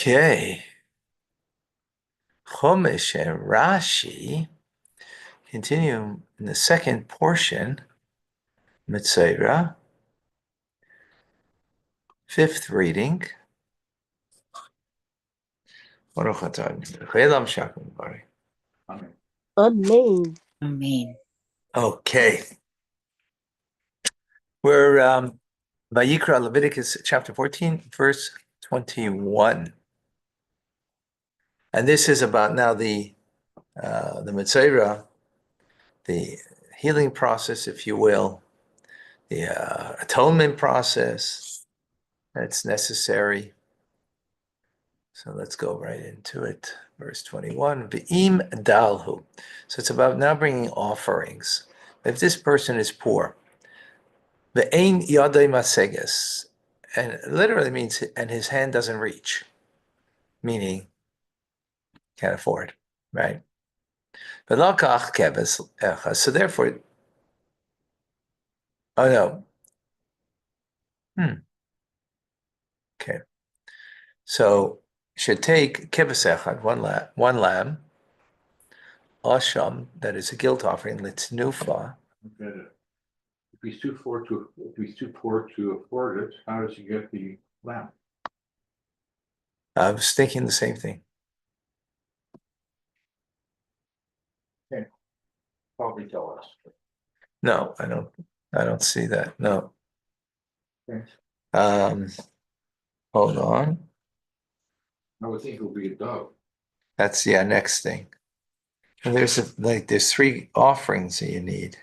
Okay. Chumash and Rashi continue in the second portion, Metzora, fifth reading. Amen. Amen. Okay. We're Vayikra, Leviticus chapter 14, verse 21. And this is about now the Metzora, the healing process, if you will, the atonement process that's necessary. So let's go right into it. Verse 21, V'im dalhu. So it's about now bringing offerings. If this person is poor, V'ein yadai maseges, and it literally means, and his hand doesn't reach, meaning can't afford, right? V'lakach keves echa. So therefore, oh no. Okay. So should take keves echad, one lamb, asham, that is a guilt offering, litznufa. If he's too poor to afford it, how does he get the lamb? I was thinking the same thing. Okay. Probably tell us. No, I don't see that. No. Okay. Hold on. I would think it would be a dove. That's next thing. And there's three offerings that you need.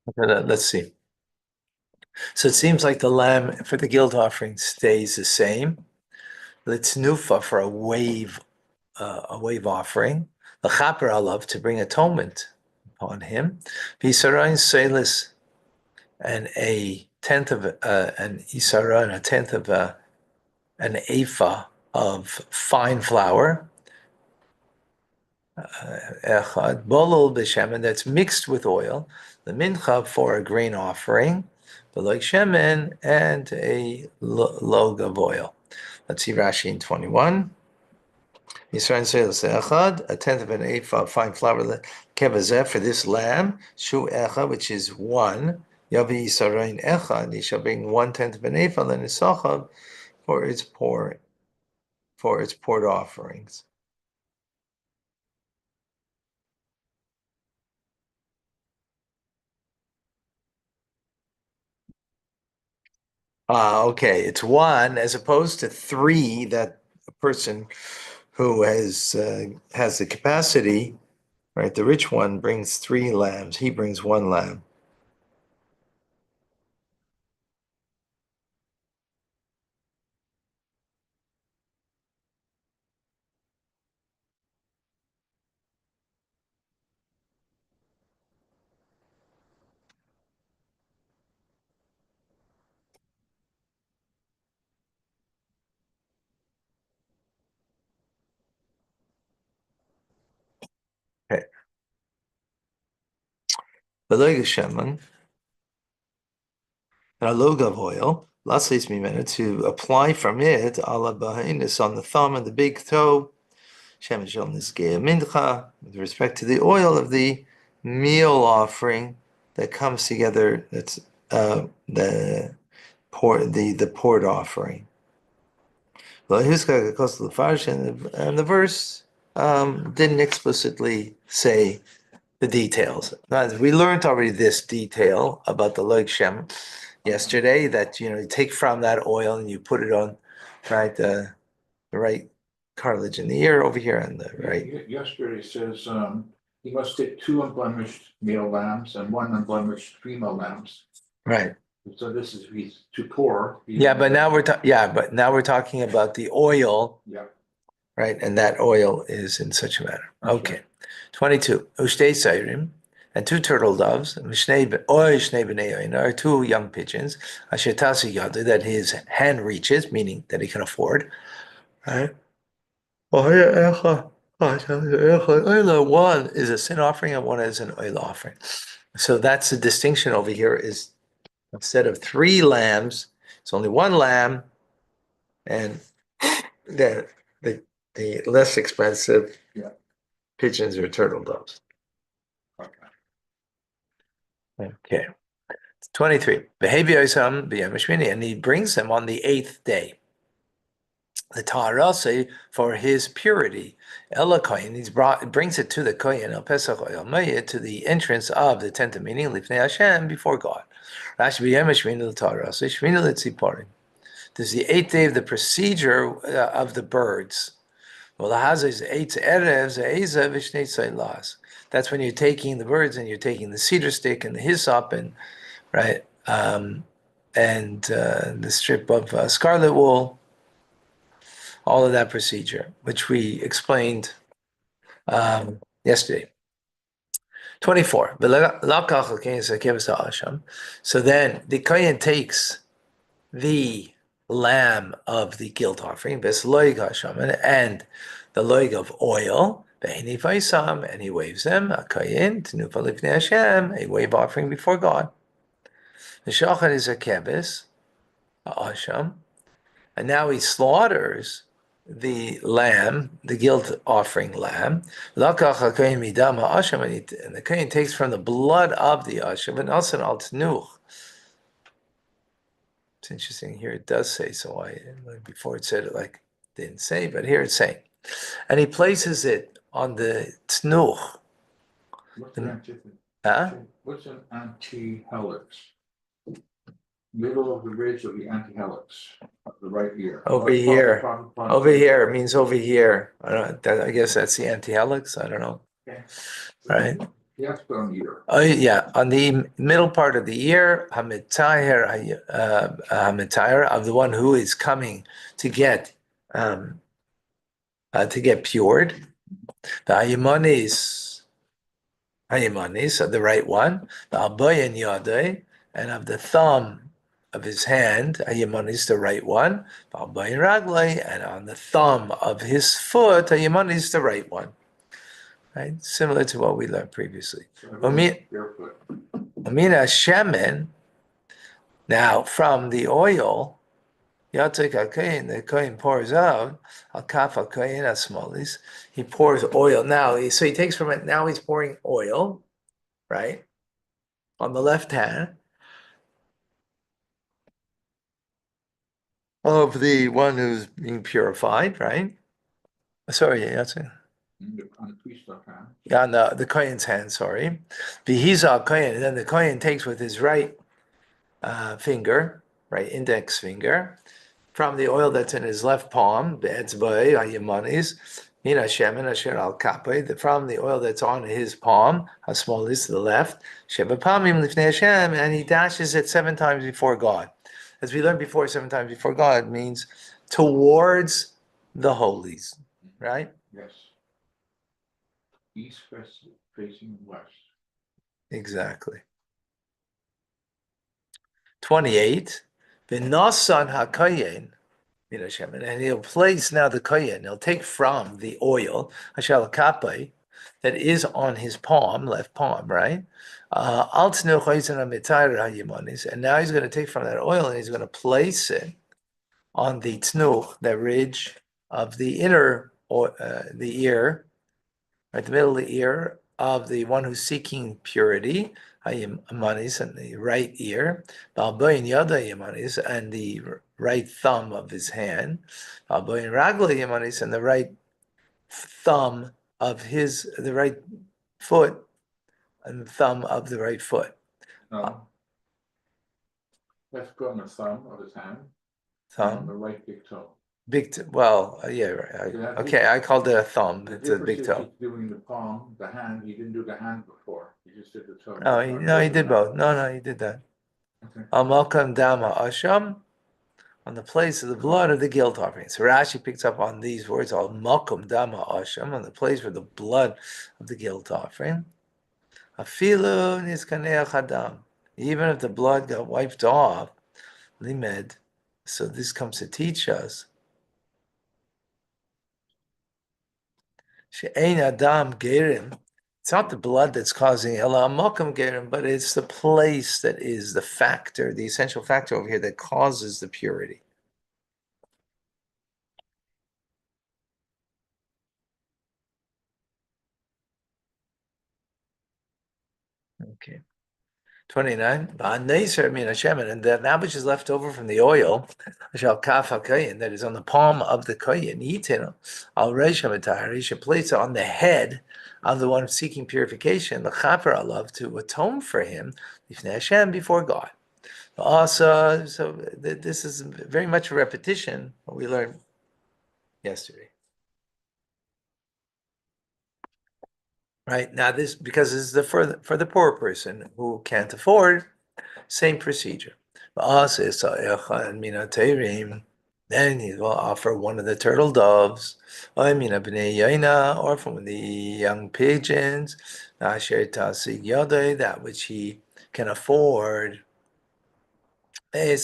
Okay, let's see. So it seems like the lamb for the guilt offering stays the same. Litznufa for a wave offering. The chaper alav to bring atonement upon him. V'isarayin selis, and a tenth of an isara, and a tenth of an ephah of fine flour. Echad bolol b'shemen, that's mixed with oil. The mincha for a grain offering, the like shemen, and a log of oil. Let's see Rashi in 21. Yisrael says echad, a tenth of an ephah of fine flour, kevazeh, for this lamb, shu echad, which is one. Yavi yisarayin echad, he shall bring 1/10 of an ephah, and isachav for its poured offerings. Okay, it's one as opposed to three that a person who has the capacity, right? The rich one brings 3 lambs. He brings 1 lamb. Okay. The leg of shemen, and a log of oil, laslis mimena, to apply from it ala bahinus on the thumb and the big toe, shemen shel nizgei mincha, with respect to the oil of the meal offering that comes together. That's the poured offering. And the verse didn't explicitly say the details. We learned already this detail about the Loig Shem yesterday, that you take from that oil and you put it on the right cartilage in the ear over here on the right. Yesterday says he must take 2 unblemished male lambs and 1 unblemished female lambs. Right. So this is, he's too poor. But now we're talking about the oil. Yeah. Right, and that oil is in such a manner. Okay. 22. Ushtei Sairim, and 2 turtle doves, or 2 young pigeons, that his hand reaches, meaning that he can afford. Right? One is a sin offering and one is an oil offering. So that's the distinction over here is instead of 3 lambs, it's only 1 lamb, and then the less expensive pigeons or turtle doves. Okay. 23. And he brings them on the 8th day. The Torah say for his purity. Ella kohen, brings it to the kohen el pesach oil to the entrance of the tent of meeting lifnei Hashem before God. Rashi b'yom shmini l'Torah, so shmini l'tziporim. This is the 8th day of the procedure of the birds. Well, the Haza is 8 erevs eisa v'shnei tzeilas. That's when you're taking the birds and you're taking the cedar stick and the hyssop and right and the strip of scarlet wool. All of that procedure, which we explained yesterday. 24. So then the Kohen takes the lamb of the guilt offering, and the loig of oil, and he waves them, a wave offering before God. The shachar is a kebis, a asham, and now he slaughters the lamb, the guilt offering lamb. And the kohen takes from the blood of the asham and also al tnuch. It's interesting here. It does say so. Before it said it like it didn't say, but here it's saying, and he places it on the tnuch. What's an antithesis? Huh? What's an anti-helix? Middle of the ridge of the anti-helix of the right ear. Over here. Over here. It means over here. I guess that's the anti-helix. I don't know. Okay. Right? Yes, on the ear. Oh yeah, on the middle part of the ear, hamitayr of the one who is coming to get pured. The hayimanis of the right one. The albayin yadai, and of the thumb of his hand, hayimanis the right one. The albayin raglai, and on the thumb of his foot, hayimanis the right one. Right, similar to what we learned previously. Amina shemen. Now from the oil, yatek hakayin, the kohen pours out al kaf hakayin asmolis. He pours oil. Now, so he takes from it. Now he's pouring oil, right, on the left hand of the one who's being purified, right? Sorry, Yatzek. On the priest's hand. Yeah, on the kohen's hand. Sorry, v'hiza kohen, and then the kohen takes with his right finger, right index finger, from the oil that's in his left palm, be'etzba'ei hayamanis, min hashemen asher al kapei, from the oil that's on his palm, hasmolis to the left, sheba pamim lifnei Hashem, and he dashes it 7 times before God. As we learned before, 7 times before God means towards the holies, right? Yes. East facing west. Exactly. 28. V'nasan hakayin, and he'll place now the kohen. He'll take from the oil hashal kapay that is on his palm, left palm, right? And now he's going to take from that oil and he's going to place it on the tnuch, the ridge of the inner, the ear, right, the middle of the ear of the one who's seeking purity, Hayamanis, and the right ear, Balboin Yada Yamanis, and the right thumb of his hand, Balboin Ragla Yamanis, and the right thumb of the right foot, and the thumb of the right foot. No. Let's go on the thumb of his hand. Thumb. On the right big toe. Yeah, right. Okay, I called it a thumb. It's a big toe. Doing the palm, the hand. He didn't do the hand before. He just did the toe. No, he did both. No, he did that. Amalkam Dama Asham, on the place of the blood of the guilt offering. So Rashi picks up on these words, Amalkam Dama Asham, on the place where the blood of the guilt offering. Afilu Niskanei Chadam, even if the blood got wiped off, Limed. So this comes to teach us She'ein adam gerim. It's not the blood that's causing ela amokum gerim, but it's the place that is the factor, the essential factor over here that causes the purity. Okay. 29. And that which is left over from the oil, that is on the palm of the kohen, he should place it on the head of the one seeking purification, the chaper alav, to atone for him before God. Also, so this is very much a repetition what we learned yesterday. Right now, this because this is for the poor person who can't afford. Same procedure. Then he will offer one of the turtle doves, or from the young pigeons, that which he can afford, and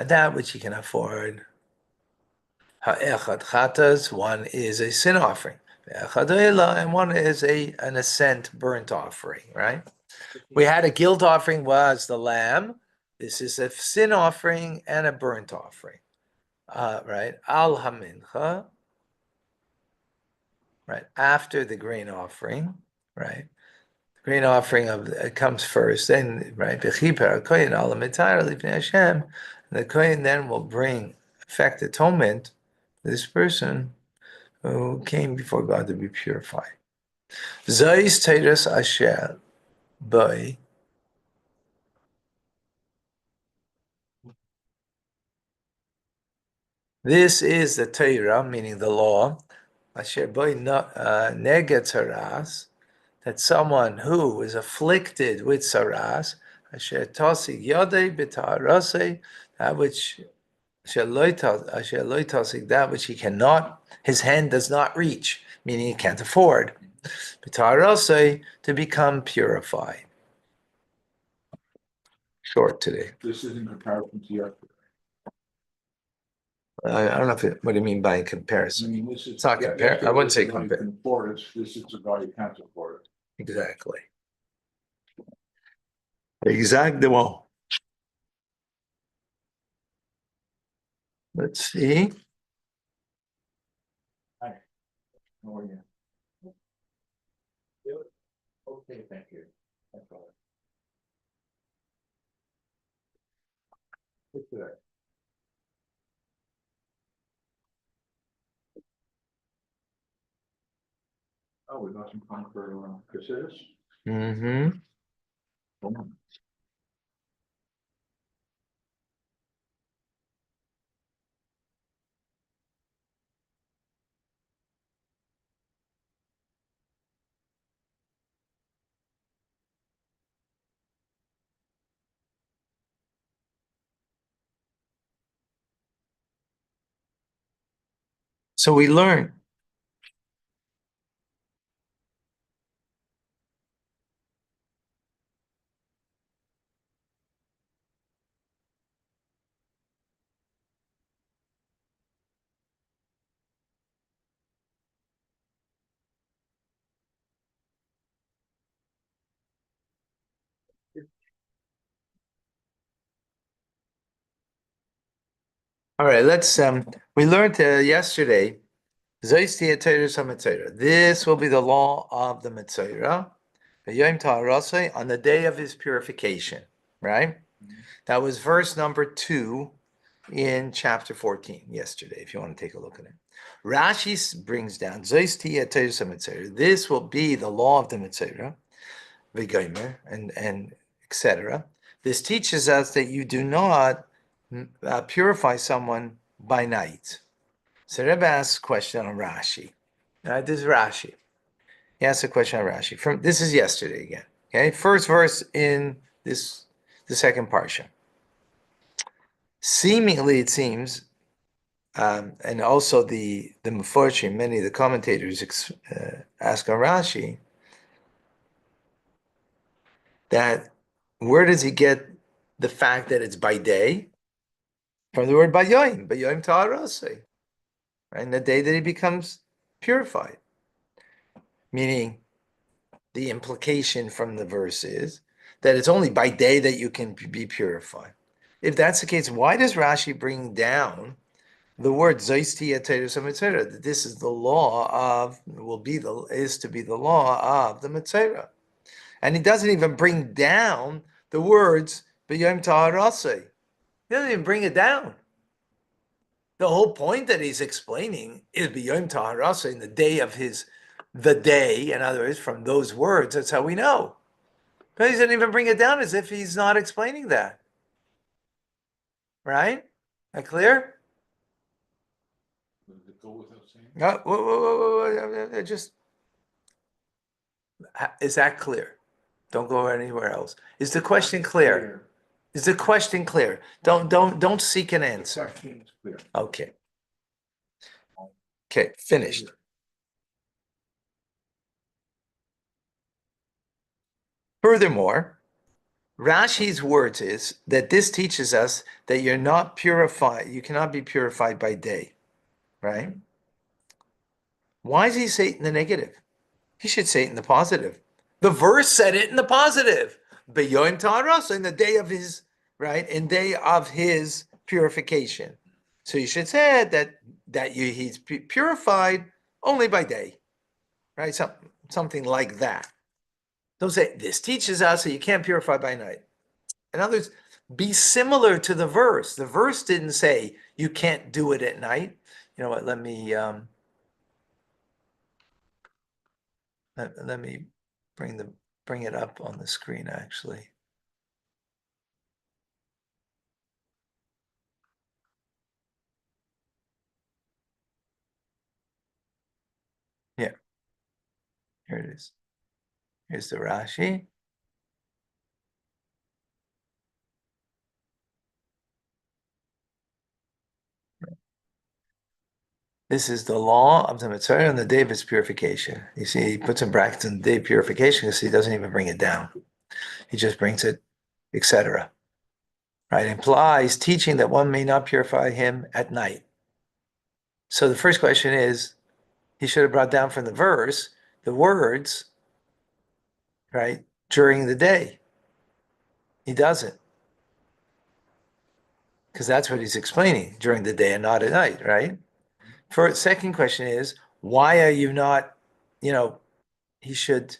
that which he can afford. One is a sin offering, and one is an ascent burnt offering, right? We had a guilt offering was the lamb. This is a sin offering and a burnt offering, right? Al hamincha, right? After the grain offering, right? The grain offering comes first, then right. Bechiper kohen al hamitayr lifnei Hashem. The kohen then will bring effect atonement to this person who came before God to be purified. Zayis teres asher by. This is the Torah, meaning the law, asher by neged saras, that someone who is afflicted with saras, asher tosig yodei b'ta'arasei, that which asher loy tosig, that which he cannot, his hand does not reach, meaning he can't afford, b'ta'arasei, to become purified. Short today. This is in comparison to your. I don't know what do you mean by I comparison. mean, this is. It's not compare. I wouldn't say compare. This is a guy who can't afford it. Exactly. Exactement. Let's see. Hi. How are you? Okay, thank you. That's all. What's that? Oh, we got some fun for Casillas. Mm-hmm. So we learn. All right, let's we learned yesterday. This will be the law of the Metzora on the day of his purification, right? That was verse number 2 in chapter 14 yesterday, if you want to take a look at it. Rashi brings down, this will be the law of the Metzora, and etc. This teaches us that you do not purify someone by night. So Rebbe asks a question on Rashi. This is Rashi. He asks a question on Rashi. This is yesterday again. Okay, first verse in the second parsha. Seemingly, it seems, and also the Meforshim, many of the commentators ask on Rashi, that where does he get the fact that it's by day? From the word bayoim ta'arase. right? And the day that he becomes purified. Meaning, the implication from the verse is that it's only by day that you can be purified. If that's the case, why does Rashi bring down the word Zoistia Tazria-Metzora, that this is the law of, is to be the law of the Metzora? And he doesn't even bring down the words B'yom Taharaseh. He doesn't even bring it down. The whole point that he's explaining is B'yom Taharaseh, in the day, in other words, from those words, that's how we know. But he doesn't even bring it down as if he's not explaining that. Right? That clear? Does it go without saying? No, whoa, just, is that clear? Don't go anywhere else. Is the question clear? Is the question clear? Don't seek an The answer. question is clear. Okay. Okay, finished. Furthermore, Rashi's words is that this teaches us that you're not purified, you cannot be purified by day, right? Why does he say it in the negative? He should say it in the positive. The verse said it in the positive. B'yom Taharos, in the day of his, right, in day of his purification. So you should say that he's purified only by day, right? Something like that. Don't say this teaches us that you can't purify by night. In other words, be similar to the verse. The verse didn't say you can't do it at night. You know what? Let me bring it up on the screen actually. Yeah, here it is. Here's the Rashi. This is the law of the Metzora on the day of its purification. You see, he puts in brackets in the day of purification because he doesn't even bring it down. He just brings it, etc. Right? Implies teaching that one may not purify him at night. So the first question is, he should have brought down from the verse the words, right, during the day. He doesn't. Because that's what he's explaining, during the day and not at night, right? For second question is, why are you not, he should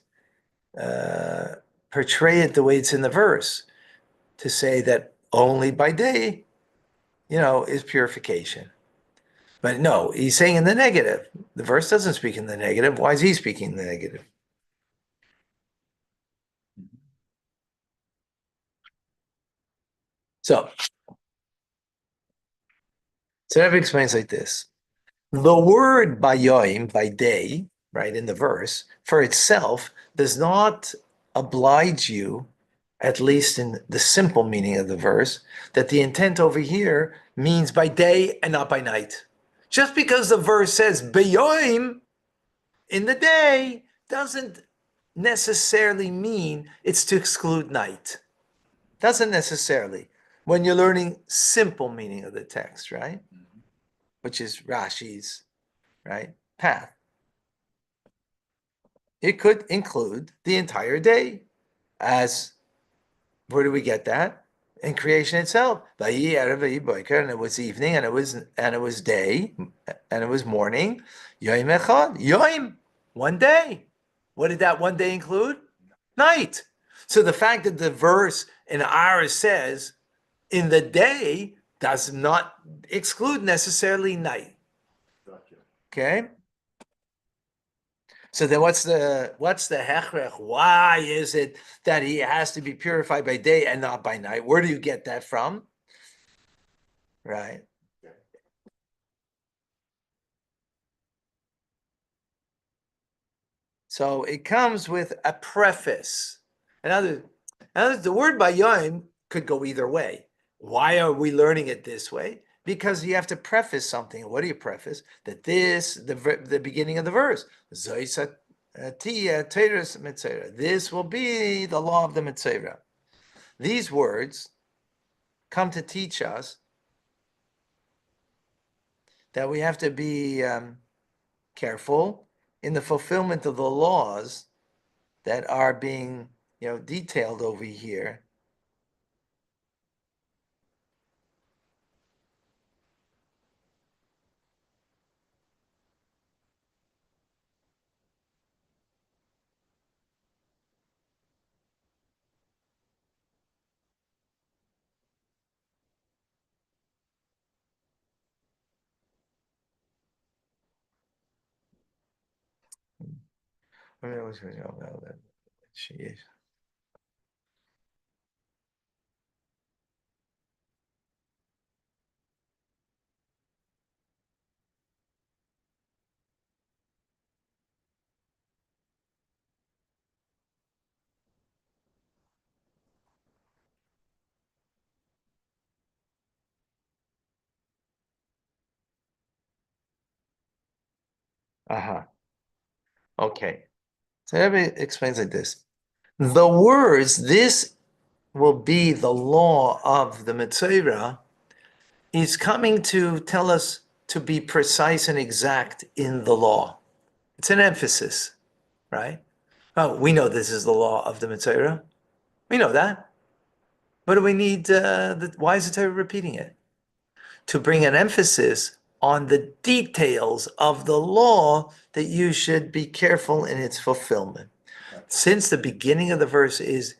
portray it the way it's in the verse, to say that only by day, is purification. But no, he's saying in the negative. The verse doesn't speak in the negative. Why is he speaking in the negative? So Rebbe explains like this. The word bayoim, by day, right, in the verse, for itself, does not oblige you, at least in the simple meaning of the verse, that the intent over here means by day and not by night. Just because the verse says bayoim, in the day, doesn't necessarily mean it's to exclude night. Doesn't necessarily. When you're learning simple meaning of the text, right? Which is Rashi's, right, path. It could include the entire day. As, where do we get that? In creation itself. And it was evening, and it was day, and it was morning. Yoim echad, yoim, one day. What did that one day include? Night. So the fact that the verse in ours says in the day does not exclude necessarily night. Gotcha. Okay. So then what's the hechrech? Why is it that he has to be purified by day and not by night? Where do you get that from? Right. Okay. So it comes with a preface. In other words, the word bayom could go either way. Why are we learning it this way? Because you have to preface something. What do you preface? That the beginning of the verse, this will be the law of the Metzora. These words come to teach us that we have to be careful in the fulfillment of the laws that are being, detailed over here. Uh-huh. Okay. So everybody explains like this. The words, this will be the law of the Metzora, is coming to tell us to be precise and exact in the law. It's an emphasis, right? Oh, we know this is the law of the Metzora. We know that. What do we need? Why is the Torah repeating it? To bring an emphasis on the details of the law that you should be careful in its fulfillment. Since the beginning of the verse is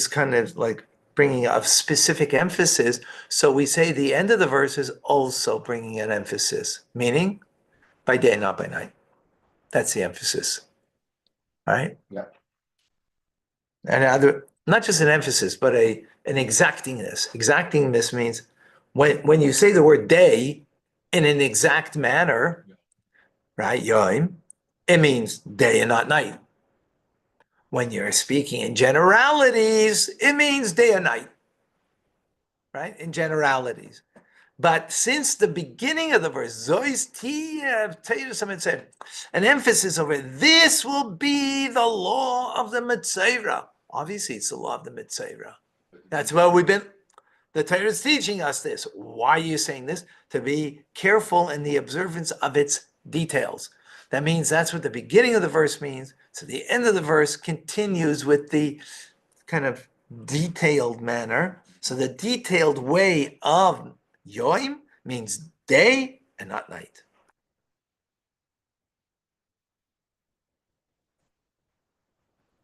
kind of like bringing a specific emphasis, so we say the end of the verse is also bringing an emphasis, meaning by day, not by night. That's the emphasis, right? Yeah. And not just an emphasis, but an exactingness. Exactingness means when you say the word day in an exact manner, right, Yoim, it means day and not night. When you're speaking in generalities, it means day and night, right? In generalities. But since the beginning of the verse, an emphasis over this will be the law of the Metzora. Obviously, it's the law of the Metzora. That's what the Torah is teaching us this. Why are you saying this? To be careful in the observance of its details. That means that's what the beginning of the verse means. So the end of the verse continues with the kind of detailed manner. So the detailed way of Yoim means day and not night.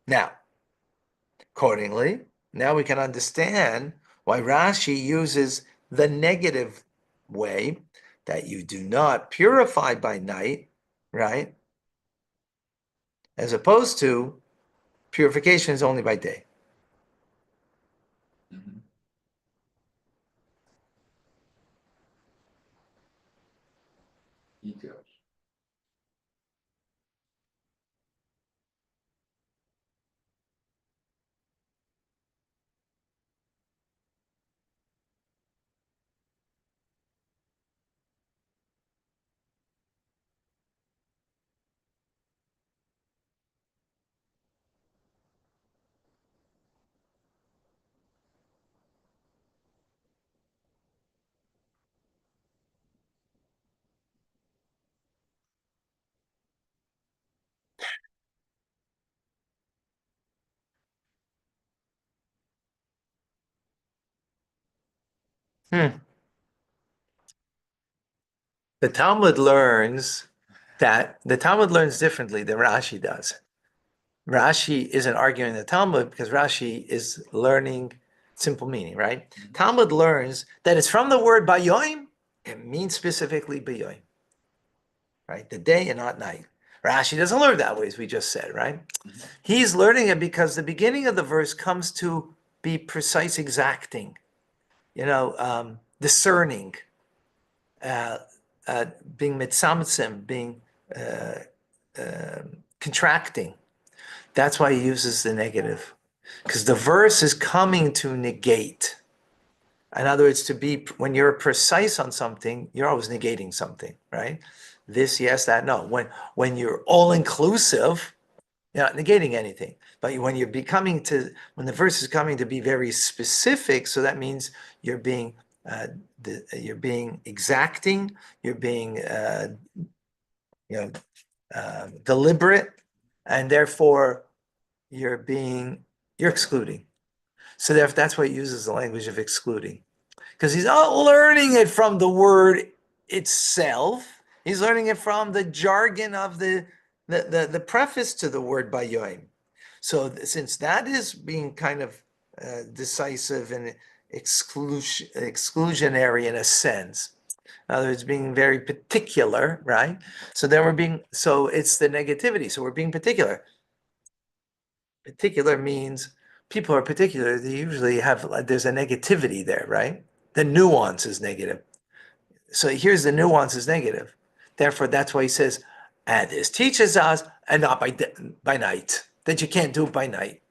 Now, accordingly, now we can understand why Rashi uses the negative way, that you do not purify by night, right? As opposed to purification is only by day. Mhm. Details. Hmm. The Talmud learns differently than Rashi does. Rashi isn't arguing the Talmud because Rashi is learning simple meaning, right? Talmud learns that it's from the word bayoim, it means specifically bayoim, right? The day and not night. Rashi doesn't learn that way, as we just said, right? He's learning it because the beginning of the verse comes to be precise, exacting, discerning, being mitzamtzim, being contracting. That's why he uses the negative, because the verse is coming to negate. In other words, when you're precise on something, you're always negating something, right? This, yes, that, no. When you're all inclusive, you're not negating anything. But when the verse is coming to be very specific, so that means you're being you're being exacting, you're being deliberate, and therefore you're excluding. So therefore, that's why he uses the language of excluding, because he's not learning it from the word itself. He's learning it from the jargon of the preface to the word Bayoim. So since that is being kind of decisive and exclusionary in a sense, in other words, being very particular, right? So it's the negativity. So we're being particular. Particular means people are particular. They usually there's a negativity there, right? The nuance is negative. So here's the nuance is negative. Therefore, that's why he says, and this teaches us, and not by night, that you can't do it by night,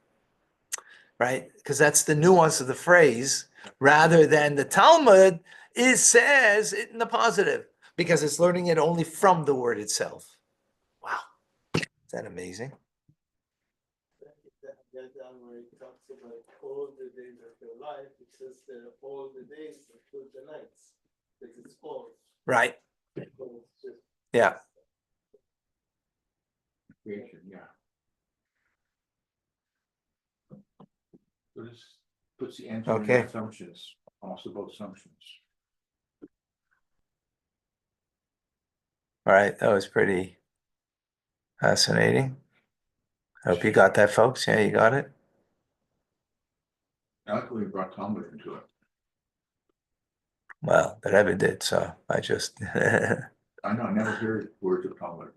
right? Because that's the nuance of the phrase, rather than the Talmud says it in the positive, because it's learning it only from the word itself. Wow, is that amazing? Where he talks about all the days of your life, it says all the days include the nights, because it's all. Right. Yeah. Creation, yeah. So this puts the answer in assumptions, possible assumptions. All right, that was pretty fascinating. I hope you got that, folks. Yeah, you got it. I like when we brought Talmud into it. Well, the Rebbe did, so I just. I know, I never heard words of Talmud.